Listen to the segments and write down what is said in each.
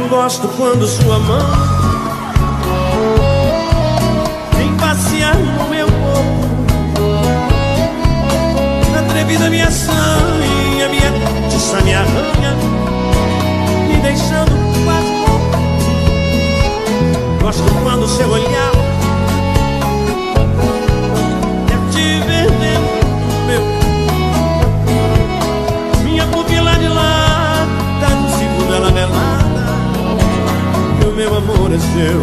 Gosto quando sua mão vem passear no meu corpo, atrevida minha sanha, minha tiça me arranha, me deixando quase louco. Gosto quando seu olhar quer te ver dentro do meu, minha pupila de lata no segundo ela velada. Meu amor é seu.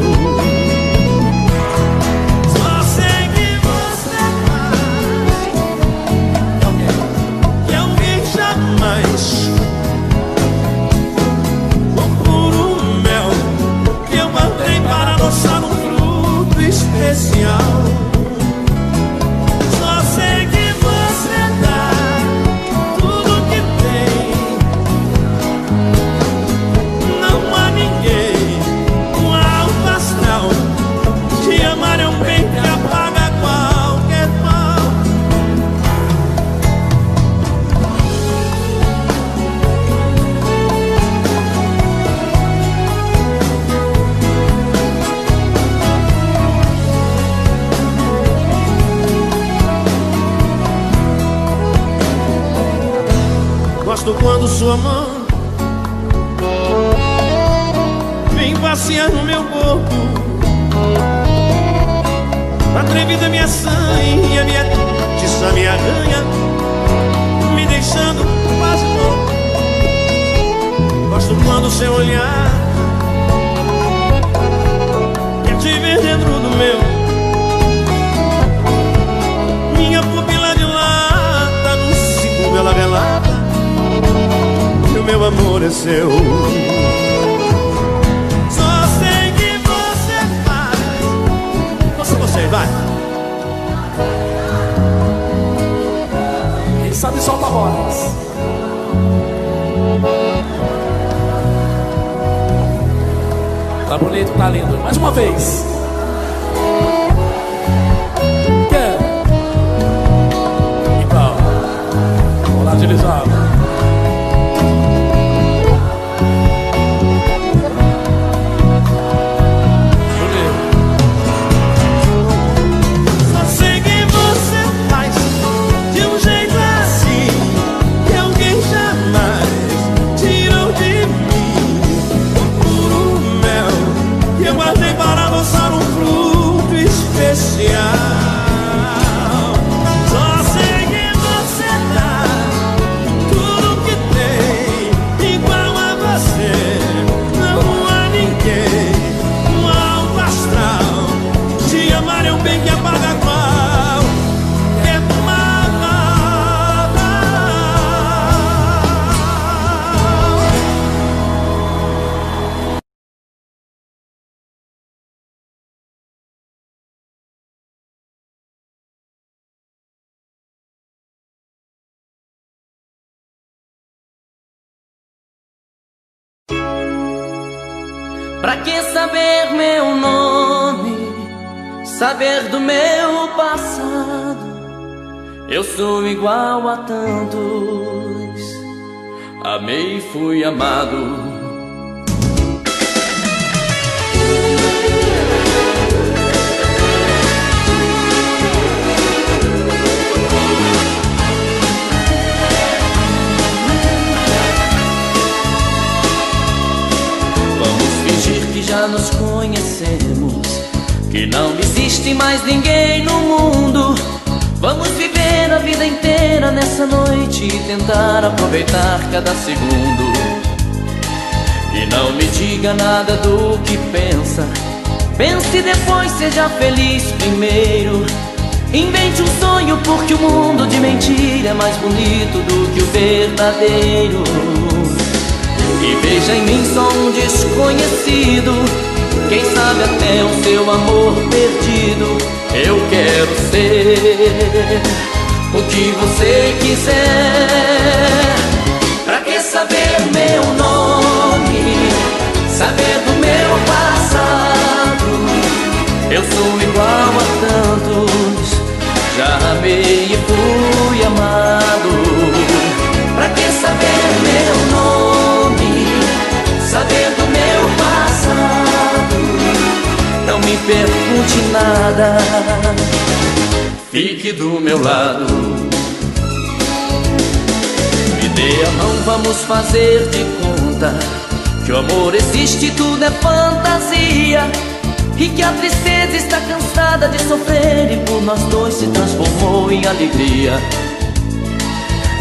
Só sei que você faz que alguém jamais. O puro mel que eu guardei para adoçar um fruto especial. Só sei que você dá tudo que tem. Não há ninguém. Te amar é um bem que apaga qualquer mal. Gosto quando sua mão vem passear no meu corpo, atrevida minha sanha, minha tiça me arranha, me deixando quase louco. Gosto quando seu olhar quer te ver dentro do meu, minha pupila de lata no segundo ela velada, e o meu amor é seu. Vai. Quem sabe solta a voz. Tá bonito, tá lindo. Mais uma vez. Quer? Então, vamos lá, agilizado. Pra que saber meu nome, saber do meu passado? Eu sou igual a tantos, amei e fui amado. Que já nos conhecemos, que não existe mais ninguém no mundo. Vamos viver a vida inteira nessa noite e tentar aproveitar cada segundo. E não me diga nada do que pensa, pense depois, seja feliz primeiro. Invente um sonho, porque o mundo de mentira é mais bonito do que o verdadeiro. E veja em mim só um desconhecido, quem sabe até o seu amor perdido. Eu quero ser o que você quiser. Pra que saber meu nome, saber do meu passado? Eu sou igual a tantos, já amei e fui amado. Pra que saber meu nome, saber do meu passado? pergunte nada. Fique do meu lado, me dê a mão, vamos fazer de conta que o amor existe, tudo é fantasia, e que a tristeza está cansada de sofrer e por nós dois se transformou em alegria.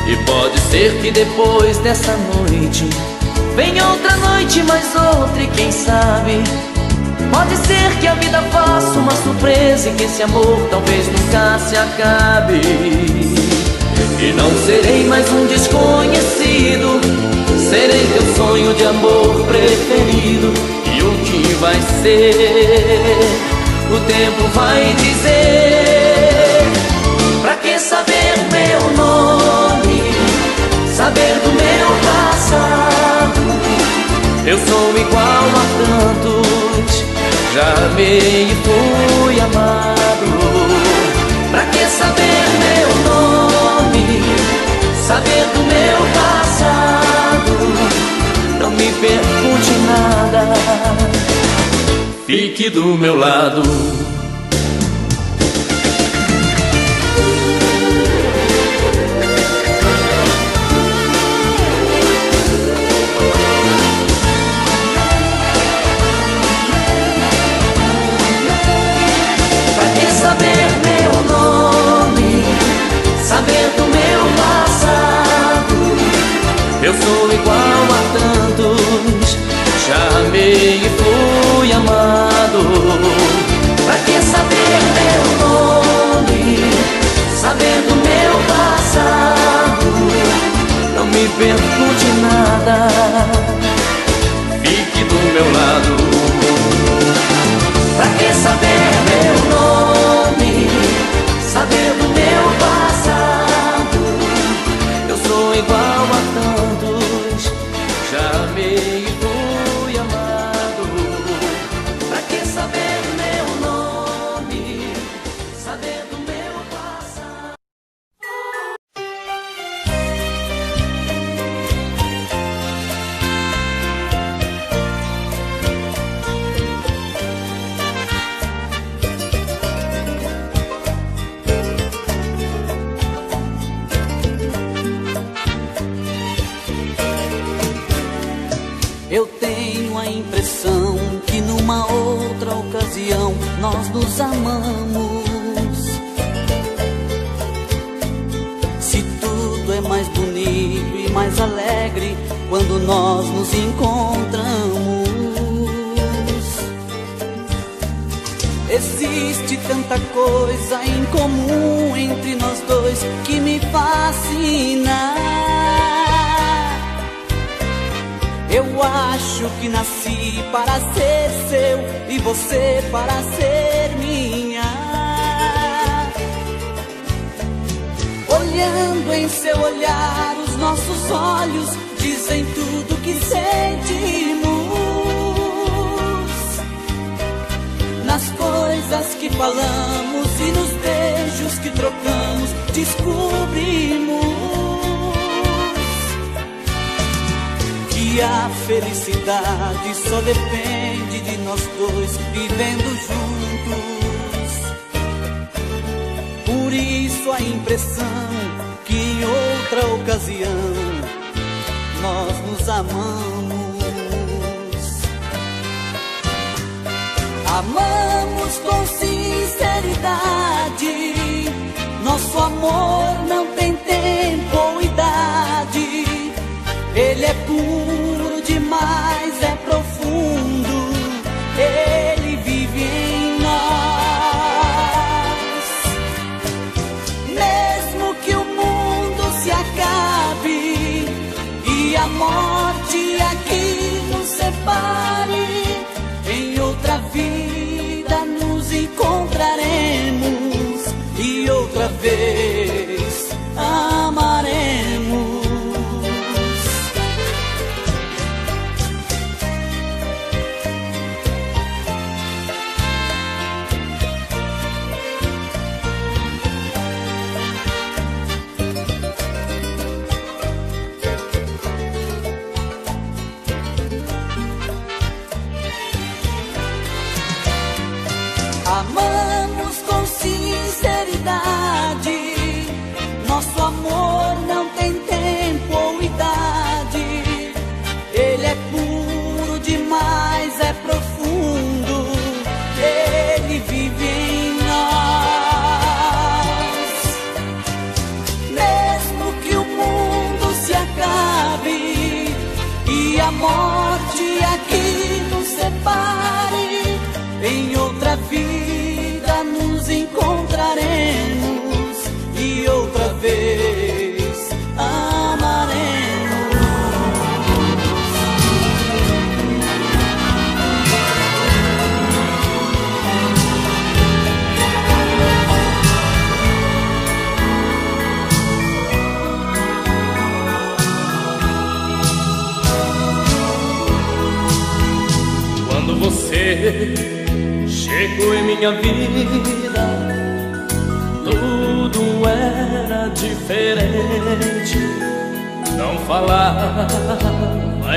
E pode ser que depois dessa noite venha outra noite, mais outra, e quem sabe pode ser que a vida faça uma surpresa e que esse amor talvez nunca se acabe. E não serei mais um desconhecido, serei teu sonho de amor preferido. E o que vai ser, o tempo vai dizer. Pra que saber meu nome, saber do meu passado? Eu sou igual a tantos, já amei e fui amado. Pra que saber meu nome, saber do meu passado? Não me pergunte nada, fique do meu lado. Saber meu nome, saber do meu passado. Eu sou igual a tantos, já amei e fui amado. Pra que saber meu nome, saber do meu passado? Não me pergunte nada, fique do meu lado. Pra que saber meu nome, saber do meu passado? Eu sou igual a tantos, já amei e fui amado. Pra que saber meu nome, saber do meu passado? Eu tenho a impressão que numa outra ocasião nós nos amamos. Se tudo é mais bonito e mais alegre quando nós nos encontramos. Existe tanta coisa em comum entre nós dois que me fascina. Eu acho que nasci para ser seu e você para ser minha. Olhando em seu olhar, os nossos olhos dizem tudo que sentimos. Nas coisas que falamos e nos beijos que trocamos, descobrimos que a felicidade só depende de nós dois vivendo juntos. Por isso a impressão que em outra ocasião nós nos amamos. Amamos com sinceridade, nosso amor não tem tempo ou idade. Ele é puro demais, é profundo, ele vive em nós. Mesmo que o mundo se acabe e a morte aqui nos separe, em outra vida nos encontraremos e outra vez amaremos. amamos com sinceridade. Nosso amor não tem tempo ou idade. Ele é puro demais, é profundo. Ele vive em nós. Mesmo que o mundo se acabe e a morte aqui nos separe, em outra vida nos encontraremos e outra vez amaremos. Quando você chegou em minha vida, tudo era diferente. Não falava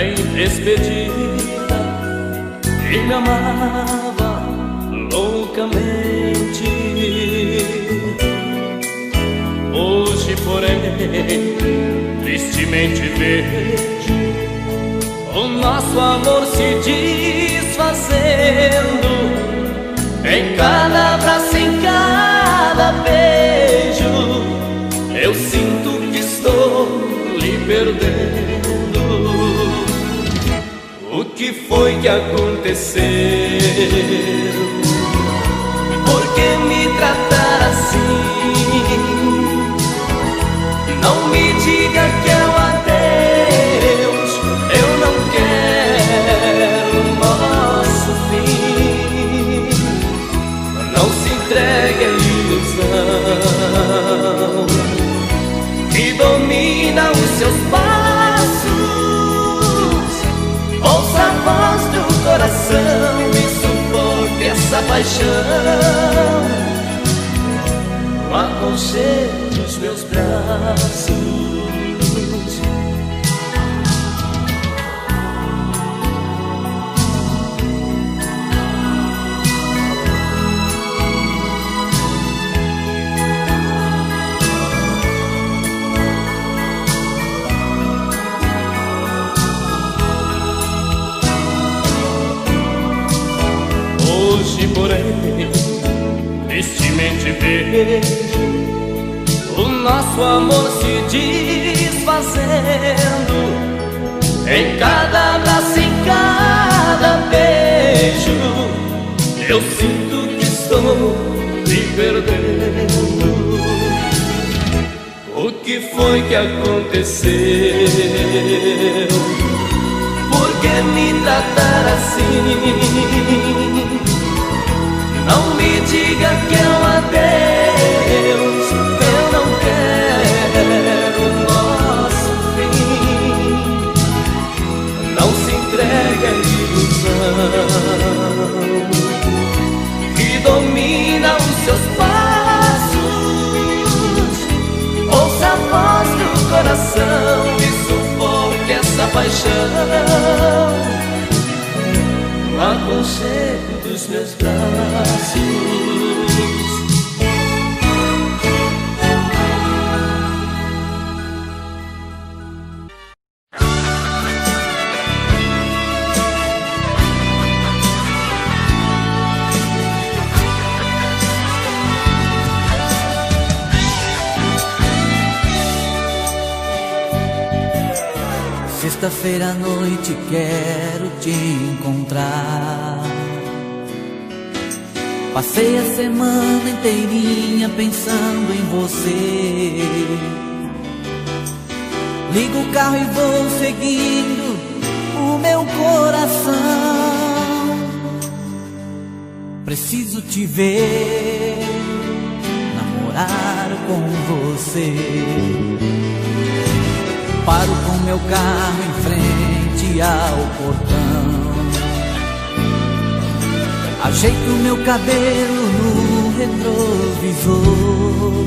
em despedida e me amava loucamente. Hoje, porém, tristemente vejo o nosso amor se desfazendo. Em cada abraço, em cada beijo, eu sinto que estou lhe perdendo. O que foi que aconteceu? Por que me tratar assim? Não me diga que é o adeus. Eu não quero o nosso fim. Não se entregue à ilusão que domina os seus passos. Ouça a voz do coração e suporte essa paixão no aconchego dos meus braços. Hoje, porém, tristemente vejo o nosso amor se desfazendo. Em cada abraço, em cada beijo, eu sinto que estou me perdendo. O que foi que aconteceu? Por que me tratar assim? Não me diga que é um adeus. Eu não quero o nosso fim. Não se entregue à ilusão que domina os seus passos. Ouça a voz do coração e sufoque essa paixão no aconchego dos meus braços. Sexta-feira à noite quero te encontrar. Passei a semana inteirinha pensando em você. Ligo o carro e vou seguindo o meu coração. Preciso te ver, namorar com você. Paro com meu carro em frente ao portão. Ajeito meu cabelo no retrovisor.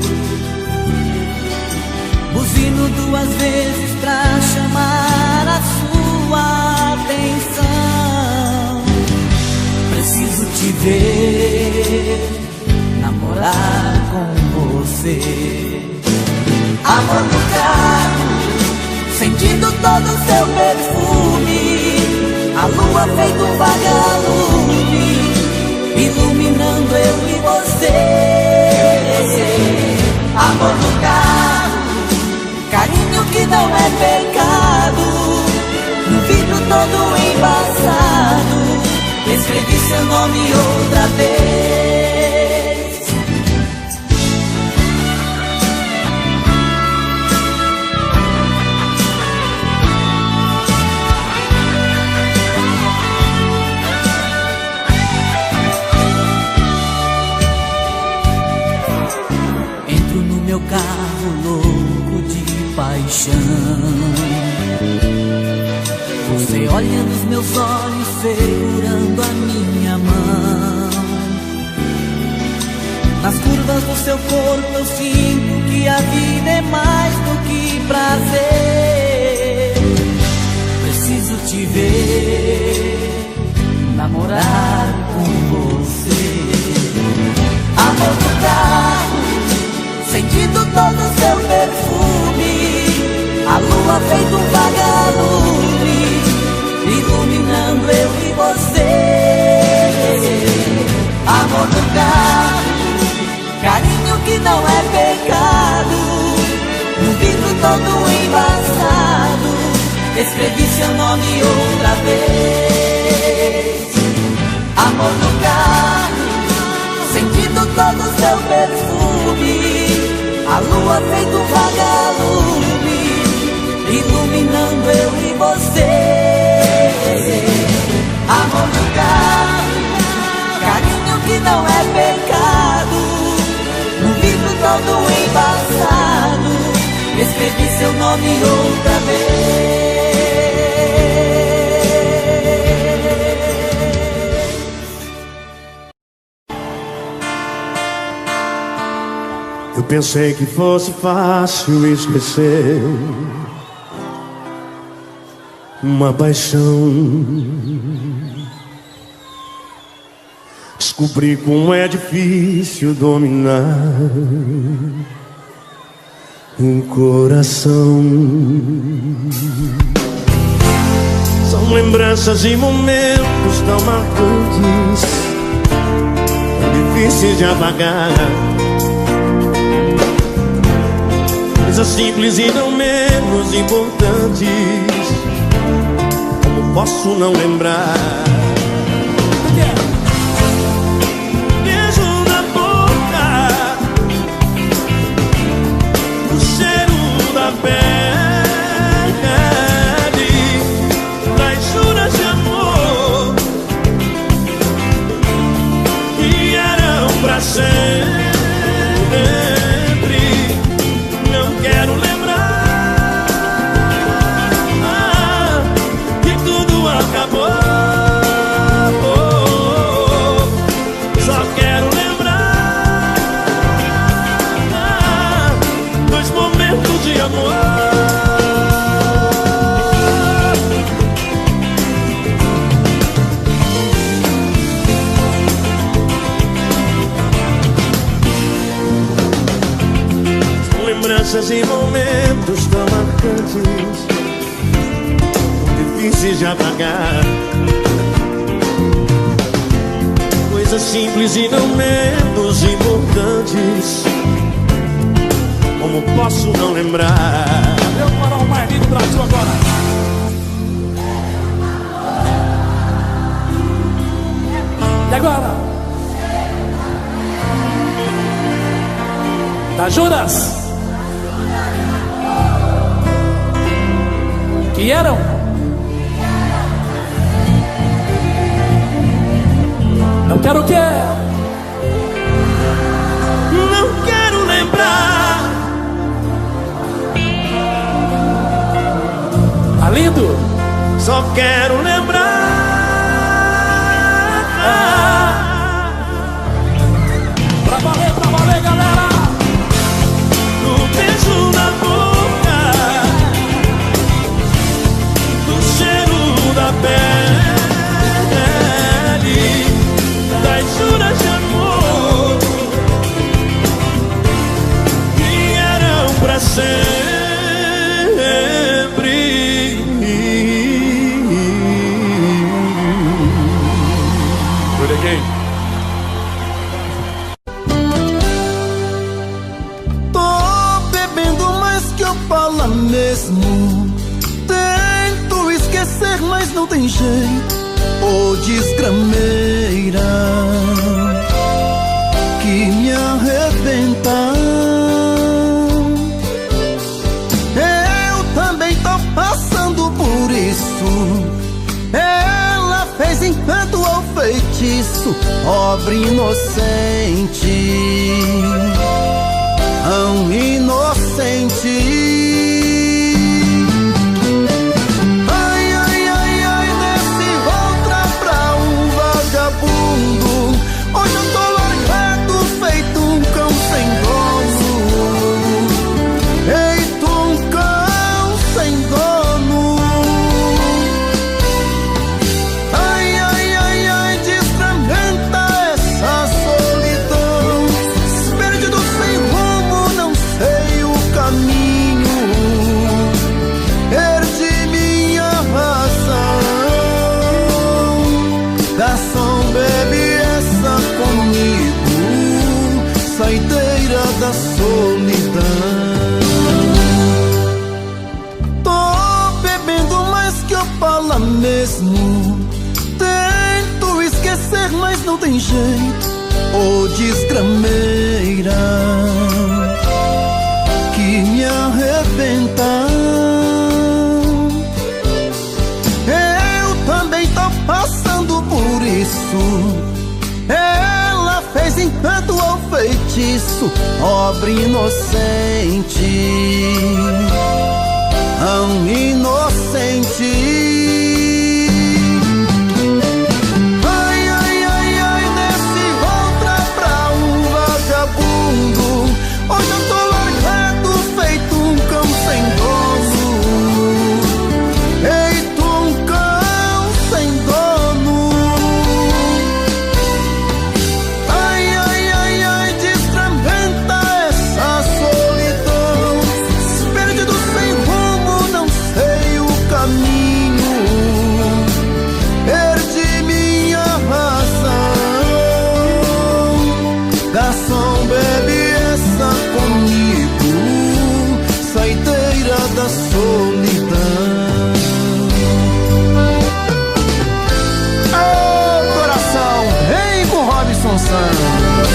Buzino 2 vezes pra chamar a sua atenção. Preciso te ver, com você. Amor no carro, sentindo todo o seu perfume, a lua feito um vagalume, iluminando eu e você. Amor no carro, carinho que não é pecado, no vidro todo embaçado, escrevi seu nome outra vez. Entro no meu carro louco de paixão, você olha nos meus olhos, segurando a minha mão. Nas curvas do seu corpo eu sinto que a vida é mais do que prazer. Preciso te ver, namorar com você. Amor no carro, sentindo todo o seu perfume, a lua feito um vagalume, iluminando eu e você. Amor no carro, carinho que não é pecado, no vidro todo embaçado, escrevi seu nome outra vez. Amor no carro, sentindo todo o seu perfume, a lua feito um vagalume, iluminando eu e você. Amor no carro, carinho que não é pecado, no vidro todo embaçado, escrevi seu nome outra vez. Eu pensei que fosse fácil esquecer uma paixão. Descobri como é difícil dominar um coração. São lembranças e momentos tão marcantes, tão difíceis de apagar. Coisas simples e não menos importantes, como posso não lembrar? Beijo na boca, o cheiro da pele, das juras de amor que eram pra sempre. Quero lembrar que tudo acabou. Só quero lembrar dos momentos de amor. Lembranças e momentos tão marcantes, tão difíceis de apagar. Coisas simples e não menos importantes, como posso não lembrar? Eu vou parar o mais lindo do Brasil agora. E agora? Da Juras? Que eram? Não quero o quê? Não quero lembrar. Tá lindo? Só quero lembrar. Pra valer, galera! Do beijo na boca, do cheiro da pele, das juras de amor ô desgrameira, que me arrebenta. Eu também tô passando por isso. Ela fez encanto ou feitiço, pobre inocente, tão inocente. Hoje eu tô largado, feito um cão sem dono. Feito um cão sem dono. Ai, ai, ai, ai, desfragmenta essa solidão. Perdido sem rumo, não sei o caminho. Perdi minha razão. Garçom, bebe comigo, saideira da solidão. Tô bebendo mais que Opala mesmo. Tento esquecer, mas não tem jeito. Ô desgrameira, que me arrebenta. Eu também tô passando por isso. Ela fez encanto ou feitiço, pobre inocente, tão inocente. Ai, ai, ai, ai, desce outra pra um vagabundo. Hoje eu tô largado, feito um cão sem dono. Feito um cão sem dono. Da solidão. Oh, coração, vem com Robson Santos.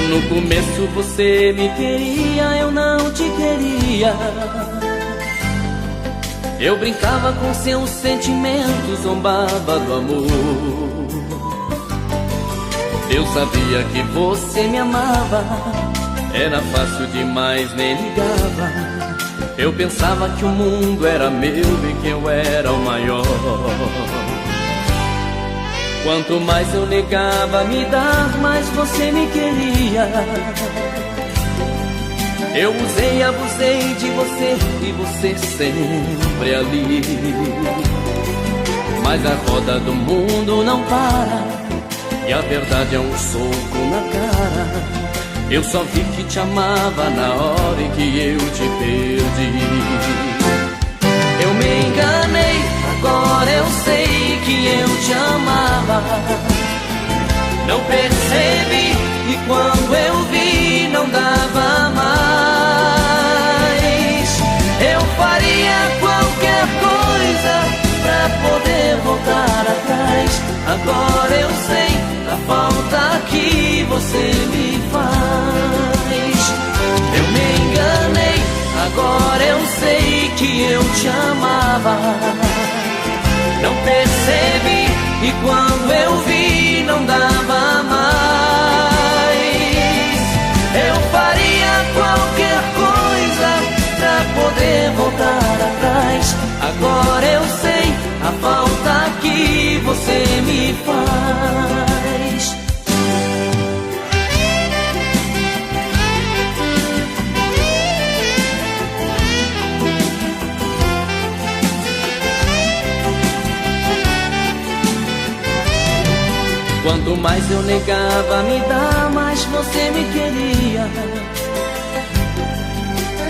No começo você me queria, eu não te queria. Eu brincava com seus sentimentos, zombava do amor. Eu sabia que você me amava, era fácil demais, nem ligava. Eu pensava que o mundo era meu e que eu era o maior. Quanto mais eu negava me dar, mais você me queria. Eu usei e abusei de você e você sempre ali. Mas a roda do mundo não para e a verdade é um soco na cara. Eu só vi que te amava na hora em que eu te perdi. Eu me enganei, agora eu sei que eu te amava. Não percebi e quando eu vi não dava mais. Eu faria qualquer coisa pra poder voltar atrás. Agora eu sei a falta que você me faz. Eu me enganei, agora eu sei que eu te amava. Não percebi e quando eu vi não dava mais. Eu faria qualquer coisa pra poder voltar atrás. Agora eu sei a falta que você me faz. Quanto mais eu negava me dar, mais você me queria.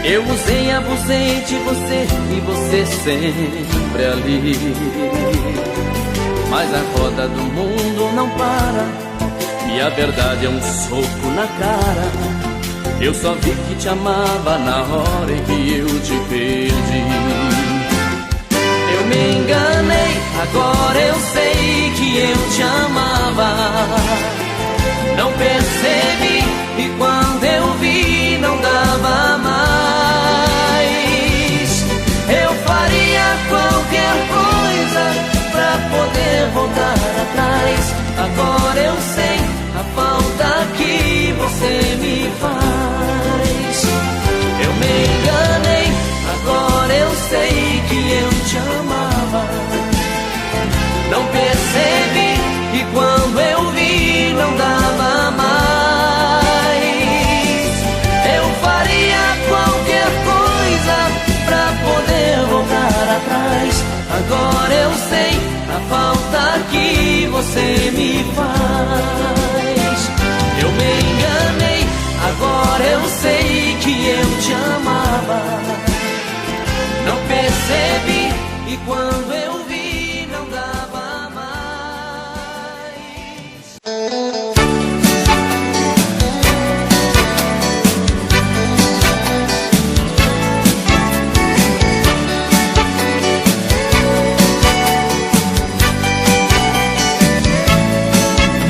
Eu usei e abusei de você e você sempre ali. mas a roda do mundo não para, e a verdade é um soco na cara. Eu só vi que te amava na hora em que eu te perdi. Eu me enganei, agora eu sei que eu te amava. Não percebi, e quando eu vi não dava mais. Eu faria qualquer coisa pra poder voltar atrás. Agora eu sei a falta que você me faz. Eu me enganei, agora eu sei que eu te amava. Não percebi, e quando eu vi não dava mais. Eu faria qualquer coisa pra poder voltar atrás. Agora eu sei a falta que você me faz. Eu me enganei, agora eu sei que eu te amava. Não percebi, e quando eu vi não dava mais.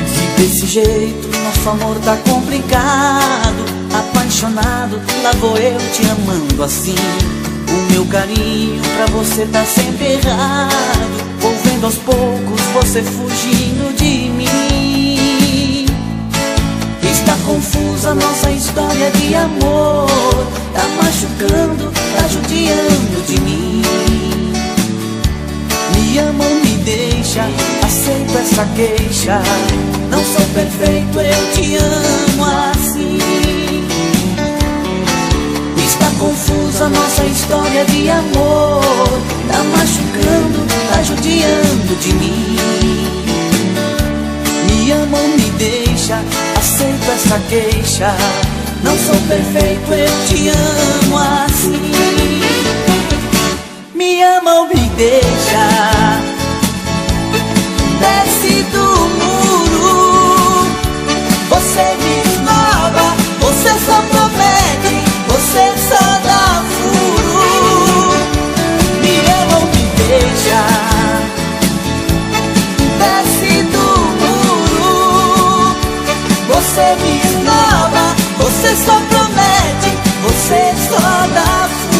Se desse jeito nosso amor tá complicado, apaixonado, lá vou eu te amando assim. O meu carinho pra você tá sempre errado, vou vendo aos poucos você fugindo de mim. Está confusa nossa história de amor, tá machucando, tá judiando de mim. Me ama ou me deixa, aceito essa queixa. Não sou perfeito, eu te amo assim. Está confusa nossa história de amor, tá machucando, tá judiando de mim. Me ama ou me deixa, aceito essa queixa. Não sou perfeito, eu te amo assim. Me ama ou me deixa, desce do muro. Você me esnova, você só promete, você só dá furo. Me ama ou me deixa, desce do muro. Você me esnova, você só promete, você só dá furo.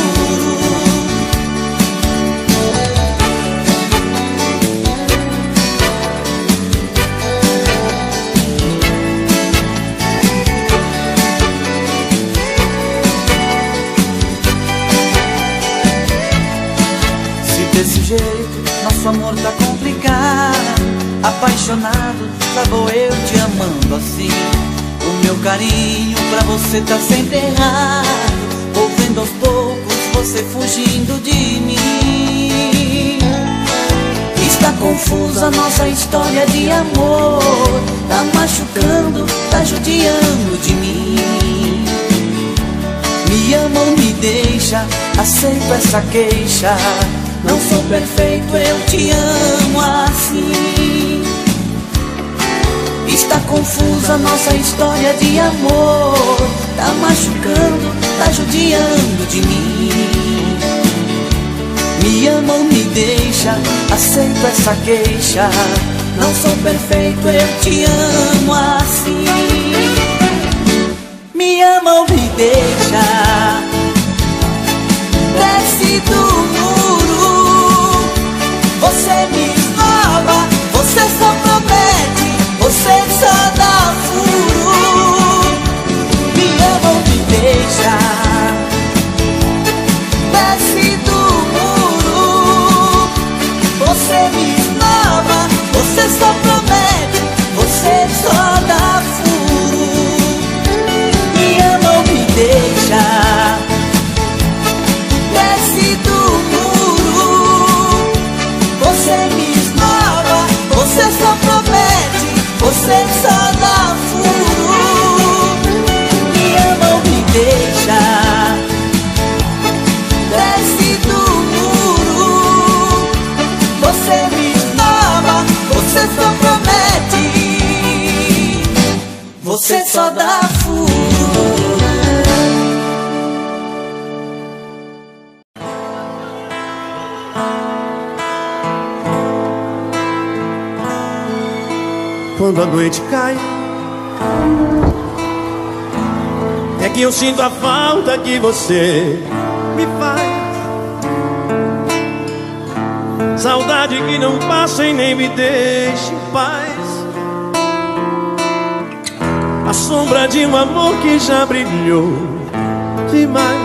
Desse jeito, nosso amor tá complicado, apaixonado, lá vou eu te amando assim. O meu carinho pra você tá sempre errado, vou vendo aos poucos você fugindo de mim. Está confusa nossa história de amor, tá machucando, tá judiando de mim. Me ama ou me deixa, aceito essa queixa. Não sou perfeito, eu te amo assim. Está confusa nossa história de amor, tá machucando, tá judiando de mim. Me ama ou me deixa, aceito essa queixa. Não sou perfeito, eu te amo assim. Me ama ou me deixa, desce do muro. Você me esnova, você só promete, você só dá furo. Me ama ou me deixa, desce do muro. Você me esnova, você só promete, você só dá furo. Me ama ou me deixa, desce do você só dá furo. Quando a noite cai, é que eu sinto a falta que você me faz. Saudade que não passa e nem me deixa em paz. A sombra de um amor que já brilhou demais.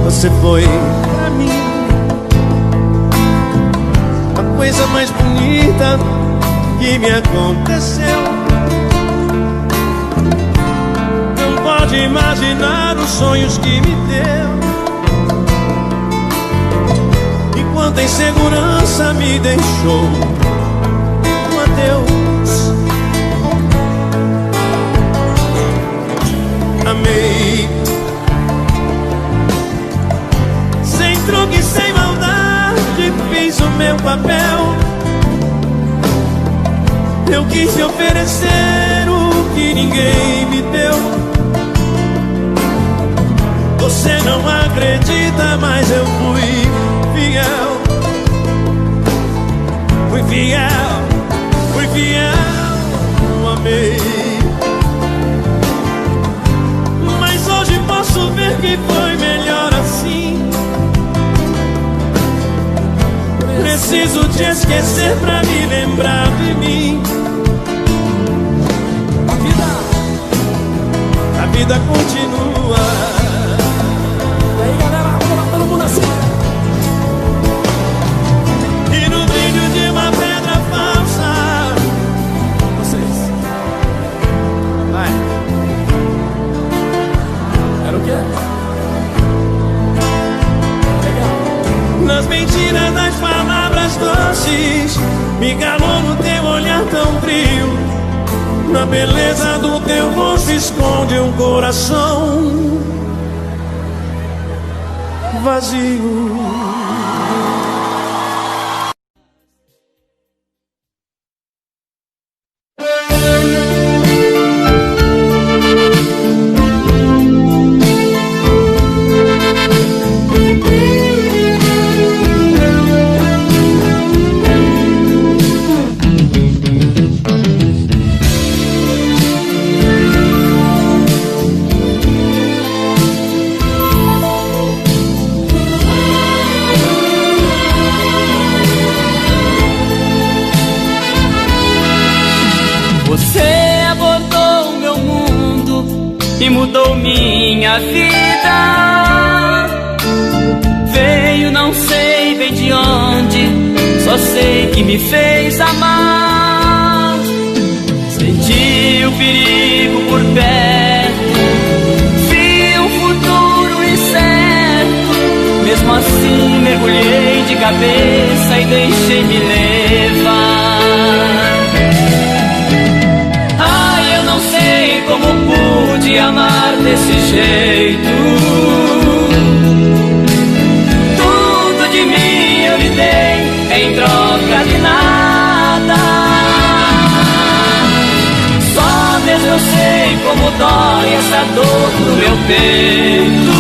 Você foi pra mim a coisa mais bonita que me aconteceu. Não pode imaginar os sonhos que me deu. E quanta insegurança me deixou. Um adeus. Amei sem truque, sem maldade, fiz o meu papel. Eu quis te oferecer o que ninguém me deu. Você não acredita, mas eu fui fiel. Fui fiel, fui fiel, amei. Mas hoje posso ver que foi melhor assim. Preciso te esquecer pra me lembrar de mim. A vida continua. E aí, galera, todo mundo assim. E no brilho de uma pedra falsa. Vocês. Vai. Era o quê? Legal. Nas mentiras das palavras doces, me calou no teu olhar tão frio. Na beleza do teu rosto esconde um coração vazio. E mudou minha vida. Veio não sei bem de onde, só sei que me fez amar. Senti o perigo por perto, vi um futuro incerto. Mesmo assim mergulhei de cabeça e deixei me levar. Como pude amar desse jeito? Tudo de mim eu lhe dei em troca de nada. Só mesmo eu sei como dói essa dor no meu peito.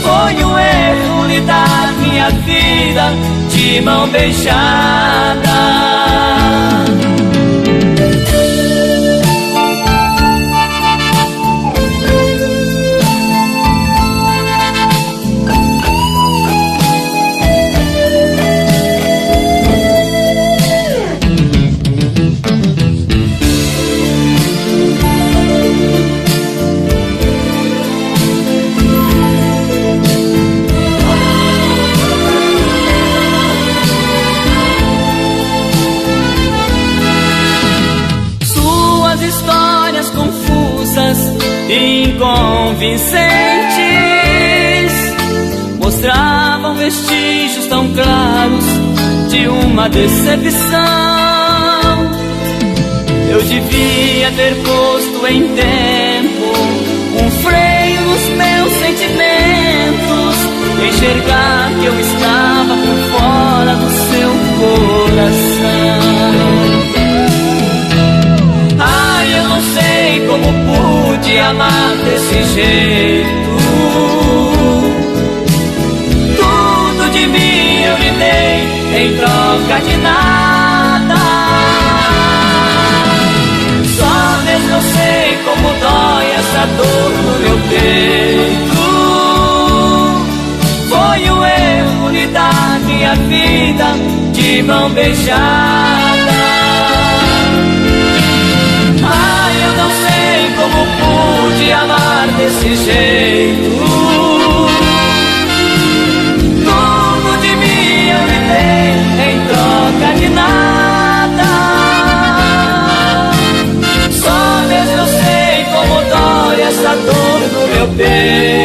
Foi um erro lhe dar minha vida de mão beijada. Inconvincentes mostravam vestígios tão claros de uma decepção. Eu devia ter posto em tempo um freio nos meus sentimentos, enxergar que eu estava por fora do seu coração. amar desse jeito. Tudo de mim eu lhe dei em troca de nada. Só mesmo eu sei como dói essa dor no meu peito. Foi um erro lhe dar minha vida de mão beijada. Ai, eu não sei como pude amar desse jeito. Tudo de mim eu lhe dei em troca de nada. Só mesmo eu sei como dói essa dor no meu peito.